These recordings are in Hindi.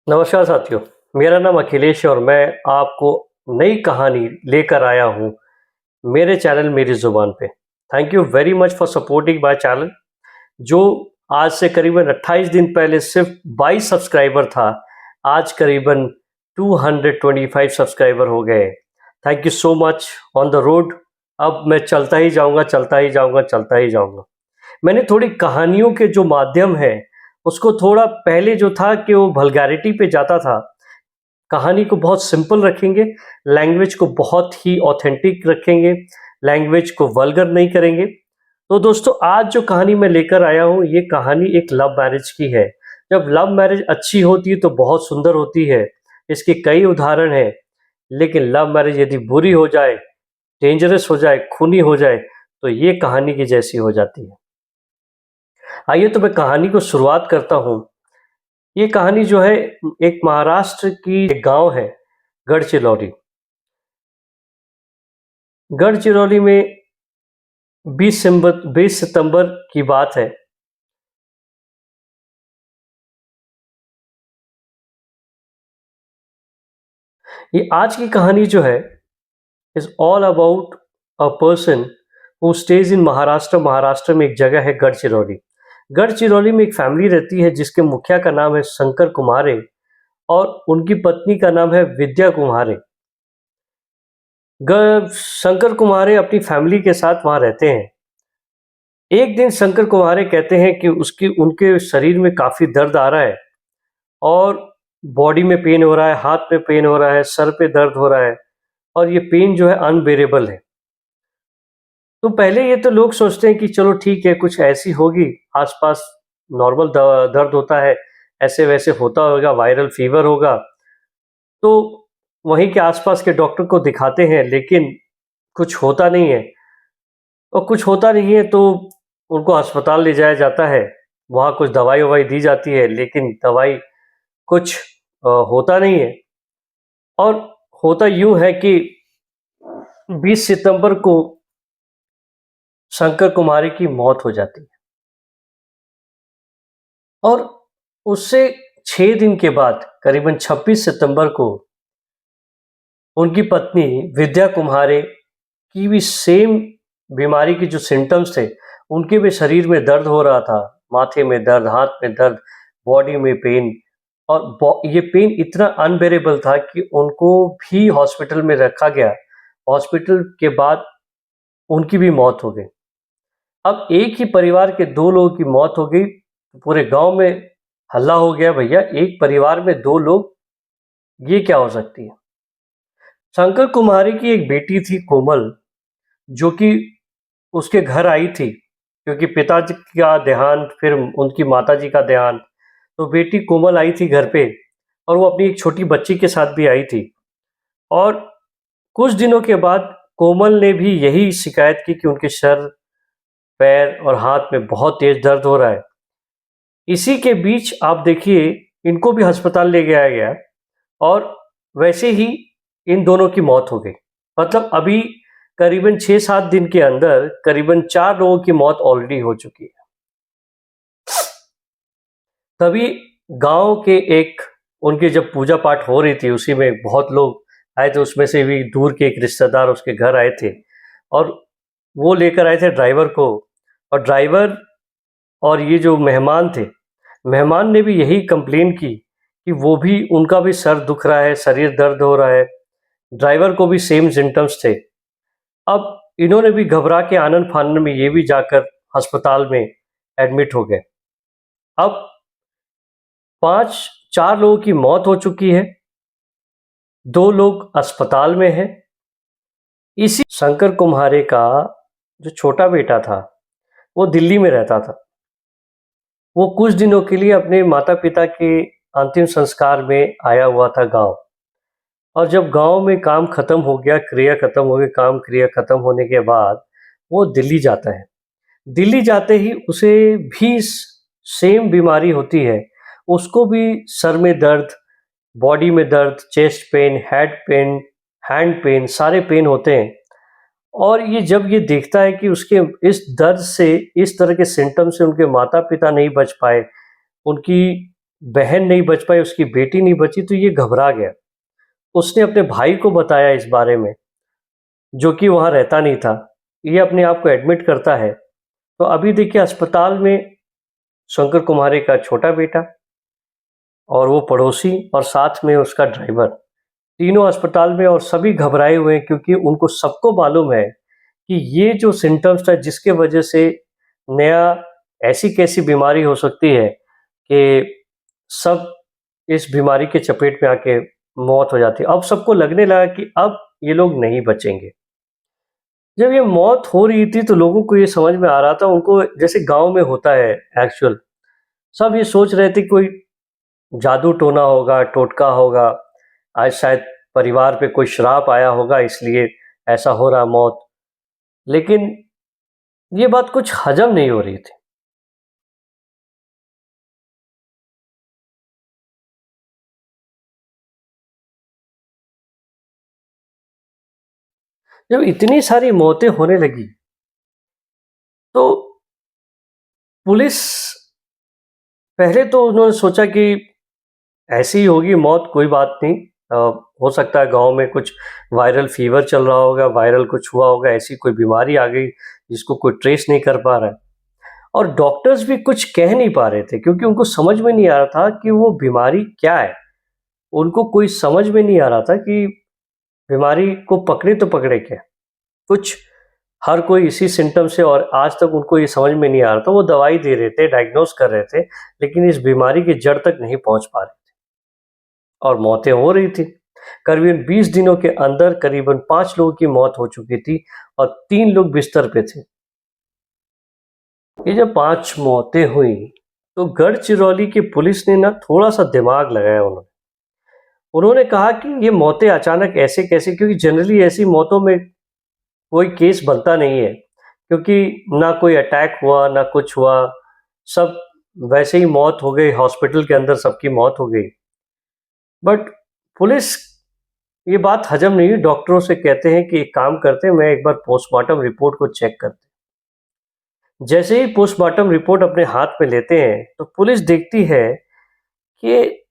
नमस्कार साथियों, मेरा नाम अखिलेश है और मैं आपको नई कहानी लेकर आया हूँ मेरे चैनल मेरी ज़ुबान पे। Thank you very much for supporting my channel जो आज से करीबन 28 दिन पहले सिर्फ 22 सब्सक्राइबर था, आज करीबन 225 सब्सक्राइबर हो गए। Thank you so much. On the road अब मैं चलता ही जाऊँगा, चलता ही जाऊँगा, चलता ही जाऊँगा। मैंने थोड़ी कहानियों के जो माध्यम है, उसको थोड़ा पहले जो था कि वो वल्गैरिटी पे जाता था। कहानी को बहुत सिंपल रखेंगे, लैंग्वेज को बहुत ही ऑथेंटिक रखेंगे, लैंग्वेज को वल्गर नहीं करेंगे। तो दोस्तों आज जो कहानी मैं लेकर आया हूँ, ये कहानी एक लव मैरिज की है। जब लव मैरिज अच्छी होती है तो बहुत सुंदर होती है, इसके कई उदाहरण हैं। लेकिन लव मैरिज यदि बुरी हो जाए, डेंजरस हो जाए, खूनी हो जाए, तो ये कहानी की जैसी हो जाती है। आइए तो मैं कहानी को शुरुआत करता हूँ। ये कहानी जो है एक महाराष्ट्र की एक गांव है, गढ़चिरौली। गढ़चिरौली में 20 सितंबर की बात है। ये आज की कहानी जो है is all about a person who stays in Maharashtra. Maharashtra में एक जगह है गढ़चिरौली। गढ़चिरौली में एक फैमिली रहती है जिसके मुखिया का नाम है शंकर कुम्हारे और उनकी पत्नी का नाम है विद्या कुम्हारे। शंकर कुम्हारे अपनी फैमिली के साथ वहां रहते हैं। एक दिन शंकर कुम्हारे कहते हैं कि उसकी उनके शरीर में काफी दर्द आ रहा है और बॉडी में पेन हो रहा है, हाथ में पेन हो रहा है, सर पे दर्द हो रहा है और ये पेन जो है अनबेरेबल है। तो पहले ये तो लोग सोचते हैं कि चलो ठीक है, कुछ ऐसी होगी, आसपास नॉर्मल दर्द होता है, ऐसे वैसे होता होगा, वायरल फीवर होगा। तो वहीं के आसपास के डॉक्टर को दिखाते हैं, लेकिन कुछ होता नहीं है। और कुछ होता नहीं है तो उनको अस्पताल ले जाया जाता है। वहाँ कुछ दवाई ववाई दी जाती है, लेकिन दवाई कुछ होता नहीं है। और होता यूं है कि 20 सितंबर को शंकर कुमारी की मौत हो जाती है और उससे 6 दिन के बाद करीबन 26 सितंबर को उनकी पत्नी विद्या कुम्हारे की भी सेम बीमारी के जो सिम्टम्स थे, उनके भी शरीर में दर्द हो रहा था, माथे में दर्द, हाथ में दर्द, बॉडी में पेन। और ये पेन इतना अनबेरेबल था कि उनको भी हॉस्पिटल में रखा गया। हॉस्पिटल के बाद उनकी भी मौत हो गई। अब एक ही परिवार के दो लोगों की मौत हो गई, पूरे गांव में हल्ला हो गया, भैया एक परिवार में दो लोग, ये क्या हो सकती है। शंकर कुमारी की एक बेटी थी कोमल, जो कि उसके घर आई थी क्योंकि पिताजी का देहांत, फिर उनकी माताजी का देहांत। तो बेटी कोमल आई थी घर पे और वो अपनी एक छोटी बच्ची के साथ भी आई थी। और कुछ दिनों के बाद कोमल ने भी यही शिकायत की कि उनके सर, पैर और हाथ में बहुत तेज दर्द हो रहा है। इसी के बीच आप देखिए, इनको भी अस्पताल ले गया गया और वैसे ही इन दोनों की मौत हो गई। मतलब अभी करीबन 6-7 दिन के अंदर करीबन 4 लोगों की मौत ऑलरेडी हो चुकी है। तभी गांव के एक, उनकी जब पूजा पाठ हो रही थी, उसी में बहुत लोग आए थे, उसमें से भी दूर के एक रिश्तेदार उसके घर आए थे और वो लेकर आए थे ड्राइवर को। और ड्राइवर और ये जो मेहमान थे, मेहमान ने भी यही कंप्लेन की कि वो भी, उनका भी सर दुख रहा है, शरीर दर्द हो रहा है। ड्राइवर को भी सेम सिम्टम्स थे। अब इन्होंने भी घबरा के आनन फानन में ये भी जाकर अस्पताल में एडमिट हो गए। अब 4 लोगों की मौत हो चुकी है, 2 लोग अस्पताल में हैं। इसी शंकर कुम्हारे का जो छोटा बेटा था, वो दिल्ली में रहता था। वो कुछ दिनों के लिए अपने माता पिता के अंतिम संस्कार में आया हुआ था गांव। और जब गांव में काम खत्म हो गया, क्रिया खत्म हो गई, काम क्रिया खत्म होने के बाद वो दिल्ली जाता है। दिल्ली जाते ही उसे भी सेम बीमारी होती है। उसको भी सर में दर्द, बॉडी में दर्द, chest pain, head pain, hand pain, सारे पेन होते हैं। और ये जब ये देखता है कि उसके इस दर्द से, इस तरह के सिम्टम से उनके माता पिता नहीं बच पाए, उनकी बहन नहीं बच पाई, उसकी बेटी नहीं बची, तो ये घबरा गया। उसने अपने भाई को बताया इस बारे में, जो कि वहाँ रहता नहीं था। ये अपने आप को एडमिट करता है। तो अभी देखिए अस्पताल में शंकर कुमारे का छोटा बेटा और वो पड़ोसी और साथ में उसका ड्राइवर, तीनों अस्पताल में, और सभी घबराए हुए हैं क्योंकि उनको सबको मालूम है कि ये जो सिम्पटम्स था जिसके वजह से नया ऐसी कैसी बीमारी हो सकती है कि सब इस बीमारी के चपेट में आके मौत हो जाती है। अब सबको लगने लगा कि अब ये लोग नहीं बचेंगे। जब ये मौत हो रही थी तो लोगों को ये समझ में आ रहा था, उनको जैसे गाँव में होता है एक्चुअल, सब ये सोच रहे थे कोई जादू टोना होगा, टोटका होगा, आज शायद परिवार पे कोई श्राप आया होगा इसलिए ऐसा हो रहा मौत। लेकिन ये बात कुछ हजम नहीं हो रही थी। जब इतनी सारी मौतें होने लगी तो पुलिस, पहले तो उन्होंने सोचा कि ऐसी ही होगी मौत, कोई बात नहीं, हो सकता है गांव में कुछ वायरल फीवर चल रहा होगा, वायरल कुछ हुआ होगा, ऐसी कोई बीमारी आ गई जिसको कोई ट्रेस नहीं कर पा रहा है। और डॉक्टर्स भी कुछ कह नहीं पा रहे थे क्योंकि उनको समझ में नहीं आ रहा था कि वो बीमारी क्या है। उनको कोई समझ में नहीं आ रहा था कि बीमारी को पकड़े तो पकड़े क्या। कुछ, हर कोई इसी सिम्टम से, और आज तक उनको ये समझ में नहीं आ रहा था। वो दवाई दे रहे थे, डायग्नोस कर रहे थे, लेकिन इस बीमारी की जड़ तक नहीं पहुंच पा रहे थे और मौतें हो रही थी। करीबन 20 दिनों के अंदर करीबन 5 लोगों की मौत हो चुकी थी और 3 लोग बिस्तर पे थे। ये जब 5 मौतें हुई तो गढ़चिरौली की पुलिस ने ना थोड़ा सा दिमाग लगाया। उन्होंने कहा कि ये मौतें अचानक ऐसे कैसे, क्योंकि जनरली ऐसी मौतों में कोई केस बनता नहीं है, क्योंकि ना कोई अटैक हुआ ना कुछ हुआ, सब वैसे ही मौत हो गई, हॉस्पिटल के अंदर सबकी मौत हो गई। बट पुलिस, ये बात हजम नहीं हुई। डॉक्टरों से कहते हैं कि एक काम करते हैं, मैं एक बार पोस्टमार्टम रिपोर्ट को चेक करते हैं। जैसे ही पोस्टमार्टम रिपोर्ट अपने हाथ में लेते हैं तो पुलिस देखती है कि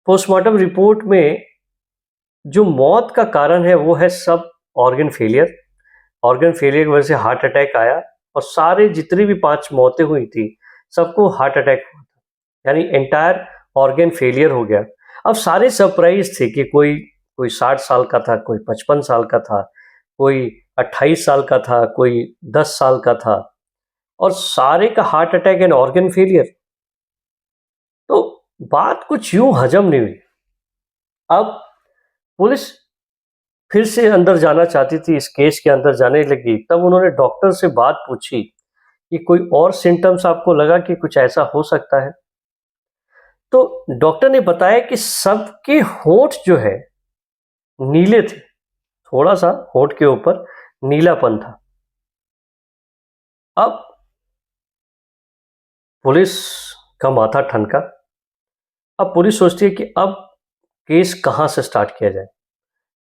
पोस्टमार्टम रिपोर्ट में जो मौत का कारण है वो है सब ऑर्गन फेलियर। ऑर्गन फेलियर की वजह से हार्ट अटैक आया और सारे जितनी भी 5 मौतें हुई थी सबको हार्ट अटैक हुआ था, यानी एंटायर ऑर्गन फेलियर हो गया। अब सारे सरप्राइज थे कि कोई कोई 60 साल का था, कोई 55 साल का था, कोई 28 साल का था, कोई 10 साल का था, और सारे का heart attack and organ failure. तो बात कुछ यूं हजम नहीं हुई। अब पुलिस फिर से अंदर जाना चाहती थी, इस केस के अंदर जाने लगी। तब उन्होंने डॉक्टर से बात पूछी कि कोई और सिम्टम्स आपको लगा कि कुछ ऐसा हो सकता है? तो डॉक्टर ने बताया कि सबके होंठ जो है नीले थे, थोड़ा-सा होंठ के ऊपर नीलापन था। अब पुलिस का माथा ठनका। अब पुलिस सोचती है कि अब केस कहाँ से स्टार्ट किया जाए?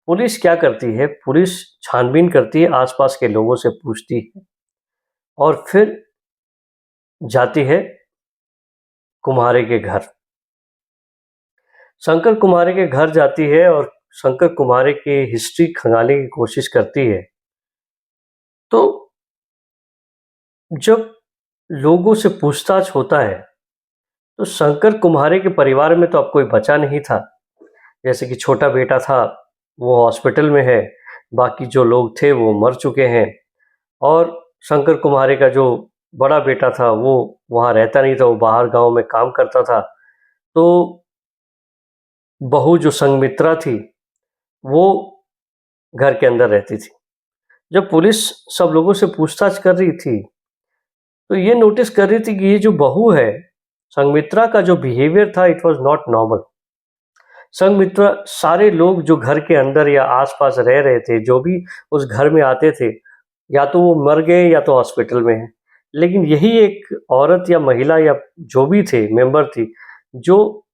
पुलिस क्या करती है, पुलिस छानबीन करती है, आस-पास के लोगों से पूछती है और फिर जाती है कुम्हारे के घर। शंकर कुम्हारे के घर जाती है और शंकर कुम्हारे की हिस्ट्री खंगालने की कोशिश करती है। तो जब लोगों से पूछताछ होता है तो शंकर कुम्हारे के परिवार में तो अब कोई बचा नहीं था। जैसे कि छोटा बेटा था, वो हॉस्पिटल में है, बाकी जो लोग थे वो मर चुके हैं, और शंकर कुम्हारे का जो बड़ा बेटा था वो वहाँ रहता नहीं था, वो बाहर गाँव में काम करता था। तो बहू जो संघमित्रा थी वो घर के अंदर रहती थी। जब पुलिस सब लोगों से पूछताछ कर रही थी तो ये नोटिस कर रही थी कि ये जो बहू है, संघमित्रा का जो बिहेवियर था it was not normal. Sanghamitra, सारे लोग जो घर के अंदर या आसपास रह रहे थे, जो भी उस घर में आते थे, या तो वो मर गए या तो हॉस्पिटल में हैं। लेकिन यही एक औरत या महिला या जो भी थे मेंबर थी, जो,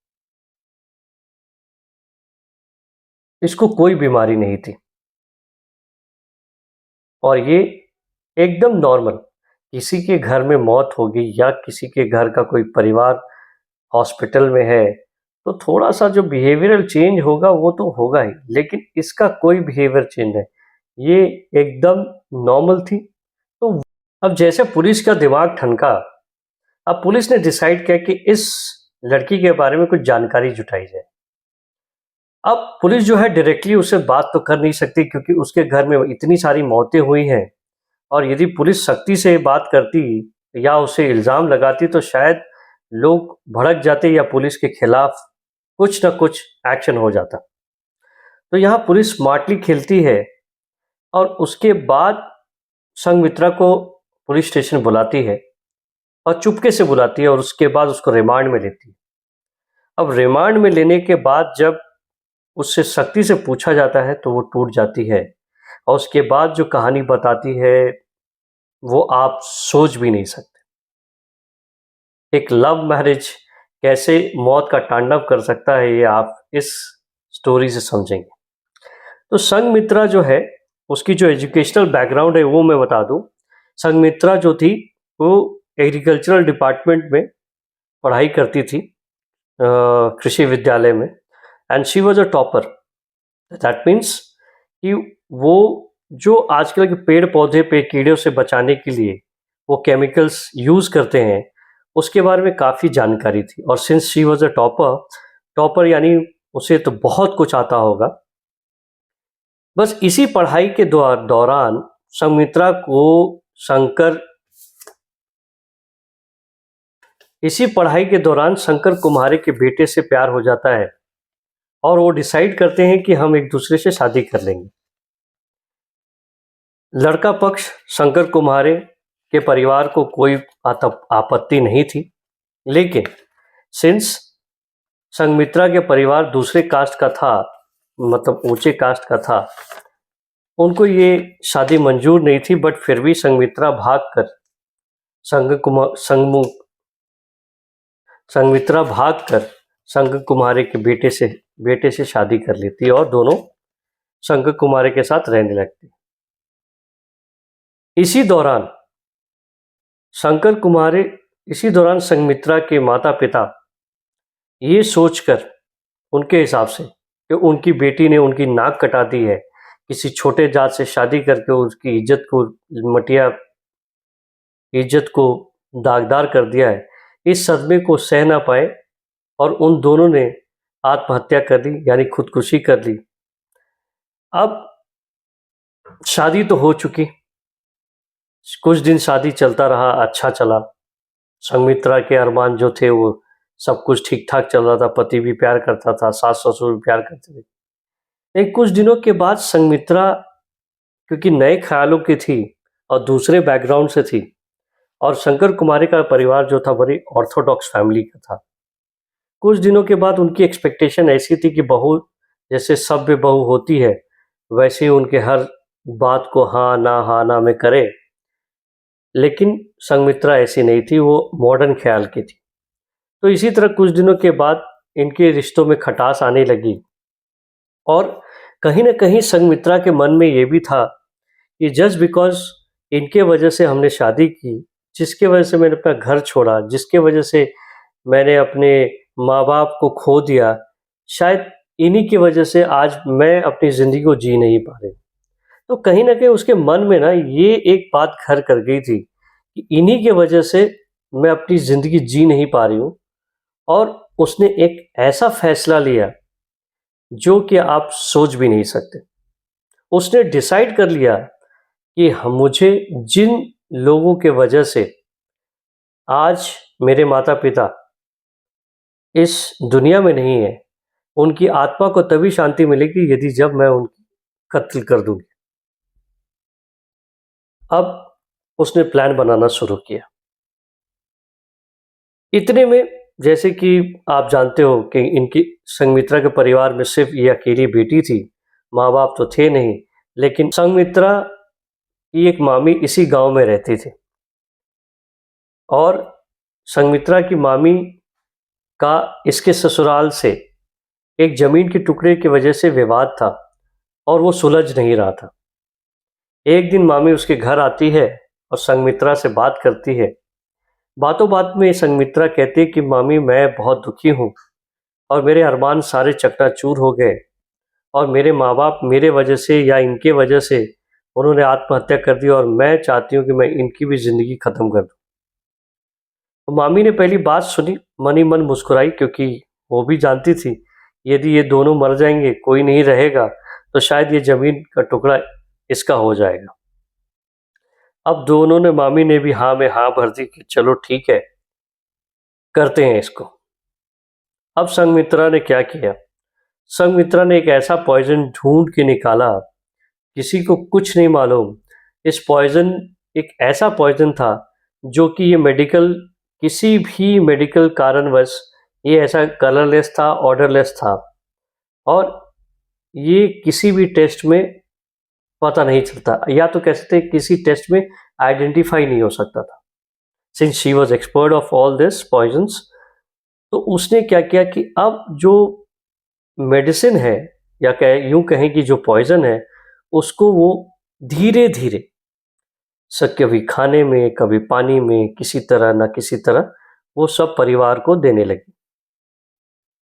इसको कोई बीमारी नहीं थी और ये एकदम नॉर्मल, किसी के घर में मौत होगी या किसी के घर का कोई परिवार हॉस्पिटल में है, तो थोड़ा-सा जो बिहेवियरल चेंज होगा वो तो होगा ही, लेकिन इसका कोई बिहेवियर चेंज नहीं, ये एकदम नॉर्मल थी। तो अब जैसे पुलिस का दिमाग ठनका, अब पुलिस ने डिसाइड किया कि इस लड़की के बारे में कुछ जानकारी जुटाई जाए। अब पुलिस जो है डायरेक्टली उससे बात तो कर नहीं सकती क्योंकि उसके घर में इतनी सारी मौतें हुई हैं, और यदि पुलिस सख्ती से बात करती या उसे इल्ज़ाम लगाती तो शायद लोग भड़क जाते या पुलिस के खिलाफ कुछ ना कुछ एक्शन हो जाता। तो यहाँ पुलिस स्मार्टली खेलती है और उसके बाद संघमित्रा को पुलिस स्टेशन बुलाती है, और चुपके से बुलाती है, और उसके बाद उसको रिमांड में लेती है। अब रिमांड में लेने के बाद जब उससे सख्ती से पूछा जाता है तो वो टूट जाती है, और उसके बाद जो कहानी बताती है वो आप सोच भी नहीं सकते। एक लव मैरिज कैसे मौत का तांडव कर सकता है, ये आप इस स्टोरी से समझेंगे। तो संघमित्रा जो है, उसकी जो एजुकेशनल बैकग्राउंड है वो मैं बता दूं। संघमित्रा जो थी वो एग्रीकल्चरल डिपार्टमेंट में पढ़ाई करती थी, कृषि विद्यालय में, and she was a topper. That means कि वो जो आजकल के पेड़ पौधे पे कीड़ों से बचाने के लिए वो केमिकल्स यूज़ करते हैं, उसके बारे में काफ़ी जानकारी थी। और since she was a topper, topper यानी उसे तो बहुत कुछ आता होगा। बस इसी पढ़ाई के दौरान संमित्रा को शंकर इसी पढ़ाई के दौरान शंकर कुम्हारे के बेटे से प्यार हो जाता है, और वो डिसाइड करते हैं कि हम एक दूसरे से शादी कर लेंगे। लड़का पक्ष शंकर कुम्हारे के परिवार को कोई आपत्ति नहीं थी, लेकिन सिंस संघमित्रा के परिवार दूसरे कास्ट का था, मतलब ऊंचे कास्ट का था, उनको ये शादी मंजूर नहीं थी। बट फिर भी संघमित्रा भागकर संघमित्रा भागकर शंकर कुम्हारे के बेटे से शादी कर लेती, और दोनों शंकर कुम्हारे के साथ रहने लगती। इसी दौरान संघमित्रा के माता पिता ये सोचकर, उनके हिसाब से, कि उनकी बेटी ने उनकी नाक कटा दी है, किसी छोटे जात से शादी करके उसकी इज्जत को दागदार कर दिया है, इस सदमे को सह ना पाए और उन दोनों ने आत्महत्या कर ली, यानी खुदकुशी कर ली। अब शादी तो हो चुकी, कुछ दिन शादी चलता रहा, अच्छा चला। संघमित्रा के अरमान जो थे वो सब कुछ ठीक ठाक चल रहा था, पति भी प्यार करता था, सास ससुर भी प्यार करते थे। लेकिन कुछ दिनों के बाद संघमित्रा, क्योंकि नए ख्यालों की थी और दूसरे बैकग्राउंड से थी, और शंकर कुमारी का परिवार जो था बड़ी ऑर्थोडॉक्स फैमिली का था, कुछ दिनों के बाद उनकी एक्सपेक्टेशन ऐसी थी कि बहू जैसे सभ्य बहू होती है वैसे ही उनके हर बात को हाँ ना में करे। लेकिन संघमित्रा ऐसी नहीं थी, वो मॉडर्न ख्याल की थी। तो इसी तरह कुछ दिनों के बाद इनके रिश्तों में खटास आने लगी, और कहीं ना कहीं संघमित्रा के मन में ये भी था कि जस्ट बिकॉज इनके वजह से हमने शादी की, जिसके वजह से मैंने अपना घर छोड़ा, जिसके वजह से मैंने अपने माँ बाप को खो दिया, शायद इन्हीं की वजह से आज मैं अपनी ज़िंदगी को जी नहीं पा रही। तो कहीं ना कहीं उसके मन में ना ये एक बात घर कर गई थी कि इन्हीं के वजह से मैं अपनी ज़िंदगी जी नहीं पा रही हूँ। और उसने एक ऐसा फैसला लिया जो कि आप सोच भी नहीं सकते। उसने डिसाइड कर लिया कि मुझे जिन लोगों के वजह से आज मेरे माता पिता इस दुनिया में नहीं है, उनकी आत्मा को तभी शांति मिलेगी यदि जब मैं उनकी कत्ल कर दूंगी। अब उसने प्लान बनाना शुरू किया। इतने में, जैसे कि आप जानते हो कि इनकी संघमित्रा के परिवार में सिर्फ ये अकेली बेटी थी, माँ बाप तो थे नहीं, लेकिन संघमित्रा की एक मामी इसी गांव में रहती थी, और संघमित्रा की मामी का इसके ससुराल से एक जमीन के टुकड़े की वजह से विवाद था, और वो सुलझ नहीं रहा था। एक दिन मामी उसके घर आती है और संघमित्रा से बात करती है बातों बात में संघमित्रा कहती है कि मामी मैं बहुत दुखी हूँ और मेरे अरमान सारे चकनाचूर हो गए और मेरे माँ बाप मेरे वजह से या इनके वजह से उन्होंने आत्महत्या कर दी और मैं चाहती हूँ कि मैं इनकी भी ज़िंदगी ख़त्म कर दूँ। तो मामी ने पहली बात सुनी, मन ही मन मुस्कुराई क्योंकि वो भी जानती थी यदि ये दोनों मर जाएंगे, कोई नहीं रहेगा, तो शायद ये ज़मीन का टुकड़ा इसका हो जाएगा। अब दोनों ने मामी ने भी हाँ में हाँ भर दी कि चलो ठीक है, करते हैं इसको। अब संघमित्रा ने क्या किया? संघमित्रा ने एक ऐसा पॉइजन ढूंढ के निकाला, किसी को कुछ नहीं मालूम। इस पॉइजन एक ऐसा पॉइजन था जो कि ये मेडिकल किसी भी मेडिकल कारणवश ये ऐसा कलरलेस था, ऑर्डरलेस था और ये किसी भी टेस्ट में पता नहीं चलता, या तो कह सकते किसी टेस्ट में आइडेंटिफाई नहीं हो सकता था। Since she was expert of all this poisons, तो उसने क्या किया कि अब जो मेडिसिन है या यूं कहें कि जो पॉइजन है उसको वो धीरे धीरे कभी खाने में, कभी पानी में, किसी तरह ना किसी तरह वो सब परिवार को देने लगी।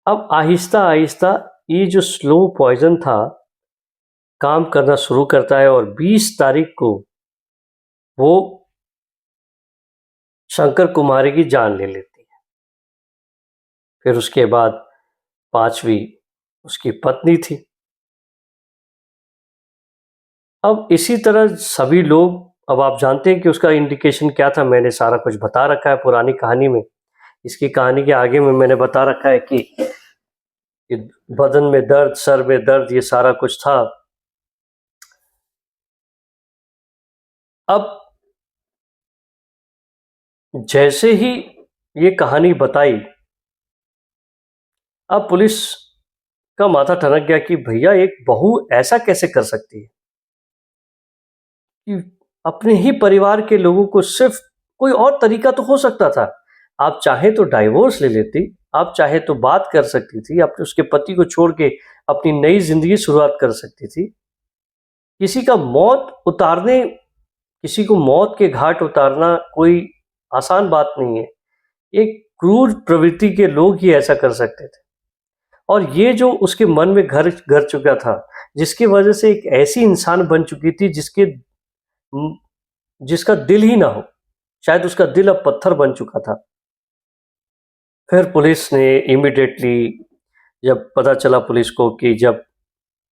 अब आहिस्ता आहिस्ता ये जो स्लो पॉइजन था काम करना शुरू करता है और 20 तारीख को वो शंकर कुमारी की जान ले लेती है। फिर उसके बाद 5वीं उसकी पत्नी थी। अब इसी तरह सभी लोग, अब आप जानते हैं कि उसका इंडिकेशन क्या था, मैंने सारा कुछ बता रखा है पुरानी कहानी में। इसकी कहानी के आगे में मैंने बता रखा है कि बदन में दर्द, सर में दर्द, ये सारा कुछ था। अब जैसे ही ये कहानी बताई, अब पुलिस का माथा ठनक गया कि भैया एक बहू ऐसा कैसे कर सकती है कि अपने ही परिवार के लोगों को, सिर्फ कोई और तरीका तो हो सकता था। आप चाहे तो डाइवोर्स ले लेती, आप चाहे तो बात कर सकती थी, अपने उसके पति को छोड़ के अपनी नई जिंदगी शुरुआत कर सकती थी। किसी का मौत उतारने, किसी को मौत के घाट उतारना कोई आसान बात नहीं है। एक क्रूर प्रवृत्ति के लोग ही ऐसा कर सकते थे। और ये जो उसके मन में घर घर चुका था, जिसकी वजह से एक ऐसी इंसान बन चुकी थी जिसका दिल ही ना हो, शायद उसका दिल अब पत्थर बन चुका था। फिर पुलिस ने इमीडिएटली, जब पता चला पुलिस को कि जब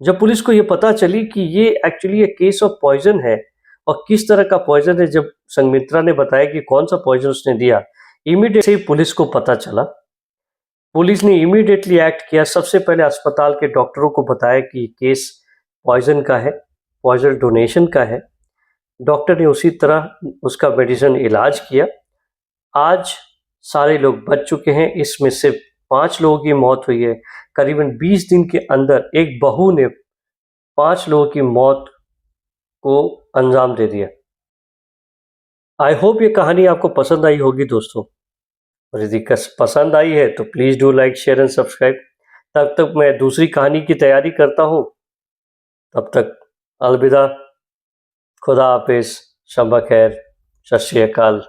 जब पुलिस को ये पता चली कि ये एक्चुअली एक केस ऑफ पॉइजन है और किस तरह का पॉइजन है, जब संघमित्रा ने बताया कि कौन सा पॉइजन उसने दिया, इमीडिएटली पुलिस को पता चला। पुलिस ने इमीडिएटली एक्ट किया। सबसे पहले अस्पताल के डॉक्टरों को बताया कि केस पॉइजन का है, पॉइजन डोनेशन का है। डॉक्टर ने उसी तरह उसका मेडिसिन इलाज किया। आज सारे लोग बच चुके हैं। इसमें सिर्फ 5 लोगों की मौत हुई है। करीबन 20 दिन के अंदर एक बहू ने 5 लोगों की मौत को अंजाम दे दिया। आई होप ये कहानी आपको पसंद आई होगी दोस्तों, और यदि पसंद आई है तो please do like, share and subscribe. तब तक मैं दूसरी कहानी की तैयारी करता हूँ। तब तक अलविदा, खुदा हाफिज, शब खैर, सत श्री अकाल।